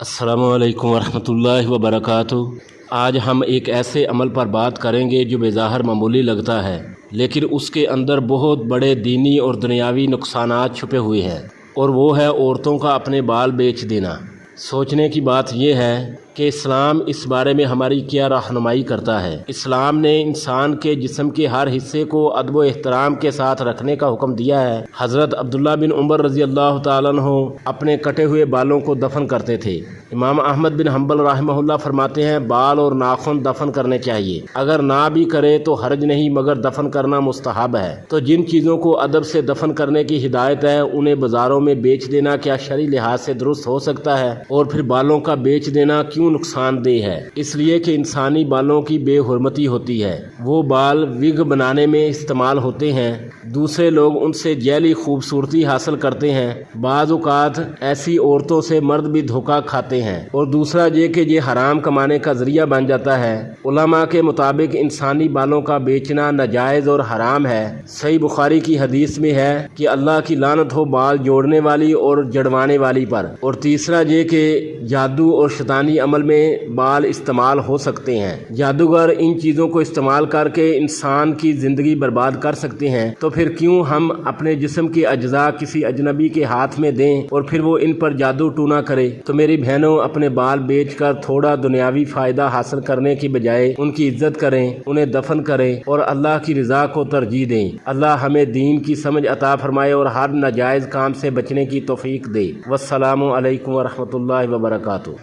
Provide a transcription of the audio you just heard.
अस्सलामु अलैकुम वरहमतुल्लाहि वबरकातुह। आज हम एक ऐसे अमल पर बात करेंगे जो बेज़ाहिर मामूली लगता है, लेकिन उसके अंदर बहुत बड़े दीनी और दुनियावी नुकसानात छुपे हुए हैं, और वो है औरतों का अपने बाल बेच देना। सोचने की बात यह है कि इस्लाम इस बारे में हमारी क्या रहनुमाई करता है। इस्लाम ने इंसान के जिस्म के हर हिस्से को अदब व एहतराम के साथ रखने का हुक्म दिया है। हज़रत अब्दुल्ला बिन उमर रज़ी अल्लाह ताला अन्हु अपने कटे हुए बालों को दफन करते थे। इमाम अहमद बिन हम्बल रहमहुल्लाह फरमाते हैं, बाल और नाखून दफन करने चाहिए, अगर ना भी करे तो हर्ज नहीं, मगर दफन करना मुस्तहब है। तो जिन चीज़ों को अदब से दफन करने की हिदायत है, उन्हें बाज़ारों में बेच देना क्या शरई लिहाज से दुरुस्त हो सकता है? और फिर बालों का बेच देना क्यों नुकसानदेह है? इसलिए कि इंसानी बालों की बेहुरमती होती है। वो बाल विग बनाने में इस्तेमाल होते हैं, दूसरे लोग उनसे जैली खूबसूरती हासिल करते हैं। बाज़ औक़ात ऐसी औरतों से मर्द भी धोखा खाते हैं। और दूसरा ये कि ये हराम कमाने का जरिया बन जाता है। उलमा के मुताबिक इंसानी बालों का बेचना नाजायज़ और हराम है। सही बुखारी की हदीस में है कि अल्लाह की लानत हो बाल जोड़ने वाली और जड़वाने वाली पर। और तीसरा ये कि जादू और शैतानी अमल में बाल इस्तेमाल हो सकते हैं। जादूगर इन चीज़ों को इस्तेमाल करके इंसान की ज़िंदगी बर्बाद कर सकते हैं। तो फिर क्यों हम अपने जिस्म के अज्जा किसी अजनबी के हाथ में दें और फिर वो इन पर जादू टूना करे? तो मेरी बहनों, अपने बाल बेचकर थोड़ा दुनियावी फ़ायदा हासिल करने की बजाय उनकी इज्जत करें, उन्हें दफन करें और अल्लाह की रज़ा को तरजीह दें। अल्लाह हमें दीन की समझ अता फरमाए और हर नाजायज़ काम से बचने की तौफीक दे। वस्सलामु अलैकुम वरहमतुल्लाहि वबरकातुह।